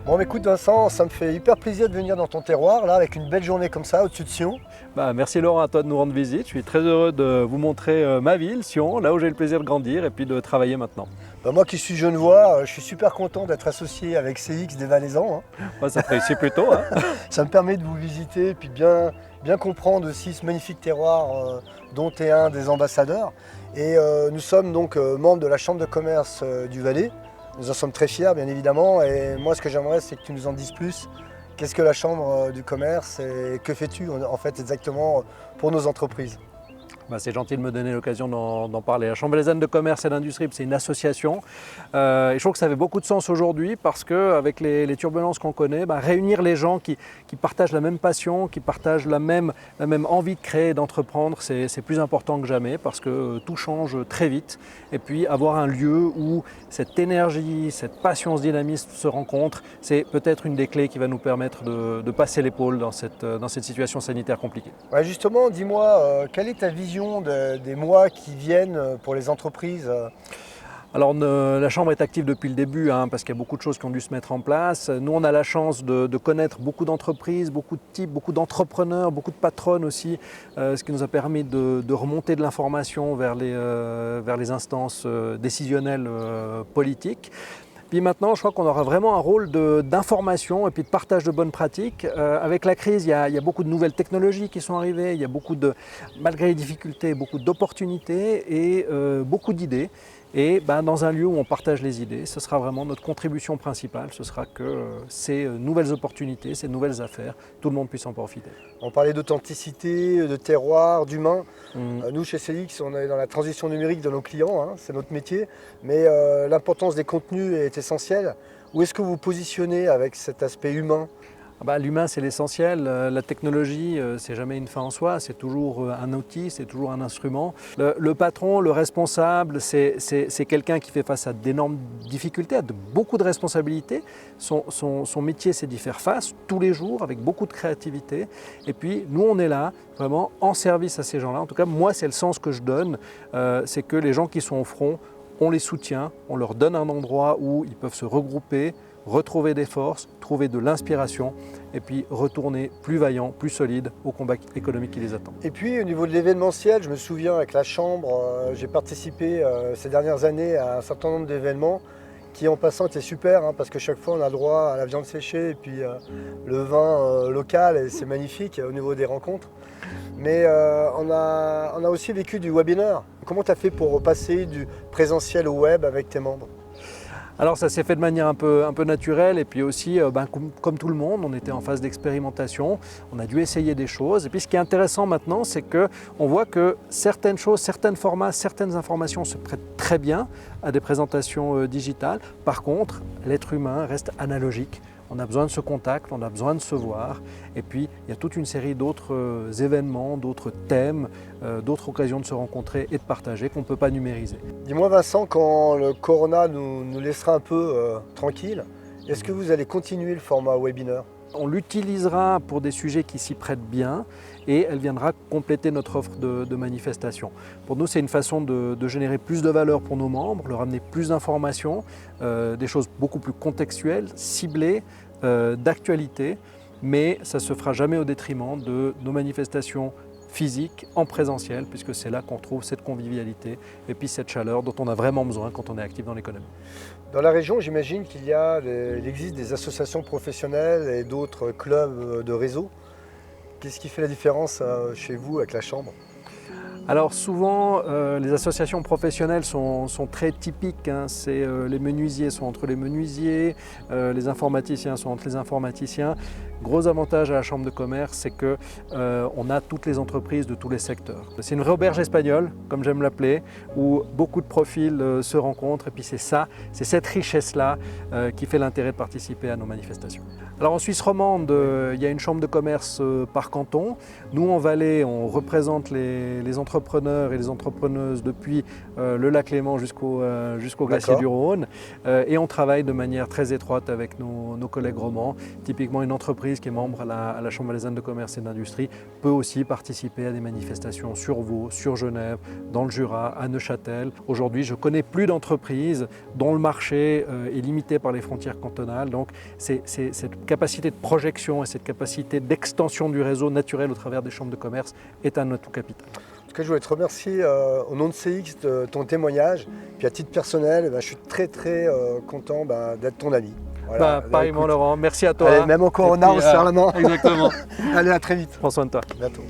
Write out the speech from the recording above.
Bon, écoute Vincent, ça me fait hyper plaisir de venir dans ton terroir, là, avec une belle journée comme ça, au-dessus de Sion. Merci Laurent à toi de nous rendre visite. Je suis très heureux de vous montrer ma ville, Sion, là où j'ai le plaisir de grandir et puis de travailler maintenant. Moi qui suis genevois, je suis super content d'être associé avec CX des Valaisans. Ouais, ça te réussit plutôt. Hein. Ça me permet de vous visiter et puis bien comprendre aussi ce magnifique terroir dont tu es un des ambassadeurs. Et nous sommes donc membres de la Chambre de commerce du Valais. Nous en sommes très fiers, bien évidemment. Et moi, ce que j'aimerais, c'est que tu nous en dises plus. Qu'est-ce que la Chambre du commerce et que fais-tu en fait exactement pour nos entreprises ? C'est gentil de me donner l'occasion d'en parler. La Chambre valaisanne de commerce et d'industrie, c'est une association. Et je trouve que ça avait beaucoup de sens aujourd'hui parce qu'avec les turbulences qu'on connaît, réunir les gens qui partagent la même passion, qui partagent la même envie de créer et d'entreprendre, c'est plus important que jamais parce que tout change très vite. Et puis avoir un lieu où cette énergie, cette passion, ce dynamisme se rencontrent, c'est peut-être une des clés qui va nous permettre de passer l'épaule dans cette situation sanitaire compliquée. Ouais, justement, dis-moi, quelle est ta vision des mois qui viennent pour les entreprises ? Alors la Chambre est active depuis le début parce qu'il y a beaucoup de choses qui ont dû se mettre en place. Nous on a la chance de connaître beaucoup d'entreprises, beaucoup de types, beaucoup d'entrepreneurs, beaucoup de patronnes aussi, ce qui nous a permis de remonter de l'information vers les instances décisionnelles politiques. Puis maintenant, je crois qu'on aura vraiment un rôle d'information et puis de partage de bonnes pratiques. Avec la crise, il y a beaucoup de nouvelles technologies qui sont arrivées, il y a malgré les difficultés, beaucoup d'opportunités et beaucoup d'idées. Et dans un lieu où on partage les idées, ce sera vraiment notre contribution principale, ce sera que ces nouvelles opportunités, ces nouvelles affaires, tout le monde puisse en profiter. On parlait d'authenticité, de terroir, d'humain. Nous, chez CX, on est dans la transition numérique de nos clients, c'est notre métier, mais l'importance des contenus est essentielle. Où est-ce que vous vous positionnez avec cet aspect humain ? L'humain, c'est l'essentiel. La technologie, c'est jamais une fin en soi, c'est toujours un outil, c'est toujours un instrument. Le patron, le responsable, c'est quelqu'un qui fait face à d'énormes difficultés, à beaucoup de responsabilités. Son métier, c'est d'y faire face tous les jours avec beaucoup de créativité. Et puis, nous, on est là vraiment en service à ces gens-là. En tout cas, moi, c'est le sens que je donne. C'est que les gens qui sont au front, on les soutient, on leur donne un endroit où ils peuvent se regrouper, retrouver des forces, trouver de l'inspiration et puis retourner plus vaillants, plus solides au combat économique qui les attend. Et puis au niveau de l'événementiel, je me souviens avec la Chambre, j'ai participé ces dernières années à un certain nombre d'événements qui en passant étaient super parce que chaque fois on a le droit à la viande séchée et puis le vin local et c'est magnifique au niveau des rencontres. Mais on a aussi vécu du webinaire. Comment tu as fait pour passer du présentiel au web avec tes membres ? Alors ça s'est fait de manière un peu naturelle et puis aussi comme tout le monde, on était en phase d'expérimentation, on a dû essayer des choses et puis ce qui est intéressant maintenant c'est qu'on voit que certaines choses, certains formats, certaines informations se prêtent très bien à des présentations digitales. Par contre, l'être humain reste analogique. On a besoin de ce contact, on a besoin de se voir et puis il y a toute une série d'autres événements, d'autres thèmes, d'autres occasions de se rencontrer et de partager qu'on ne peut pas numériser. Dis-moi Vincent, quand le corona nous laissera un peu tranquille, est-ce que vous allez continuer le format webinaire ? On l'utilisera pour des sujets qui s'y prêtent bien et elle viendra compléter notre offre de manifestation. Pour nous, c'est une façon de générer plus de valeur pour nos membres, leur amener plus d'informations, des choses beaucoup plus contextuelles, ciblées, d'actualité, mais ça ne se fera jamais au détriment de nos manifestations physiques en présentiel, puisque c'est là qu'on trouve cette convivialité et puis cette chaleur dont on a vraiment besoin quand on est actif dans l'économie. Dans la région, j'imagine qu'il existe des associations professionnelles et d'autres clubs de réseau. Qu'est-ce qui fait la différence chez vous avec la Chambre ? Alors souvent, les associations professionnelles sont très typiques. Les menuisiers sont entre les menuisiers, les informaticiens sont entre les informaticiens. Gros avantage à la Chambre de commerce, c'est qu'on a toutes les entreprises de tous les secteurs. C'est une vraie auberge espagnole, comme j'aime l'appeler, où beaucoup de profils se rencontrent et puis c'est cette richesse-là qui fait l'intérêt de participer à nos manifestations. Alors en Suisse romande, il y a une chambre de commerce par canton. Nous en Valais, on représente les entreprises entrepreneurs et les entrepreneuses depuis le lac Léman jusqu'au glacier du Rhône. Et on travaille de manière très étroite avec nos collègues romans. Typiquement, une entreprise qui est membre à la Chambre valaisanne de commerce et d'industrie peut aussi participer à des manifestations sur Vaud, sur Genève, dans le Jura, à Neuchâtel. Aujourd'hui, je ne connais plus d'entreprises dont le marché est limité par les frontières cantonales. Donc, cette capacité de projection et cette capacité d'extension du réseau naturel au travers des chambres de commerce est un atout capital. En tout cas, je voulais te remercier au nom de CX de ton témoignage. Puis à titre personnel, je suis très content d'être ton ami. Voilà. Pareillement, Laurent. Merci à toi. Allez, même au Corona, on se serre la main. Exactement. Allez, à très vite. Prends soin de toi. À bientôt.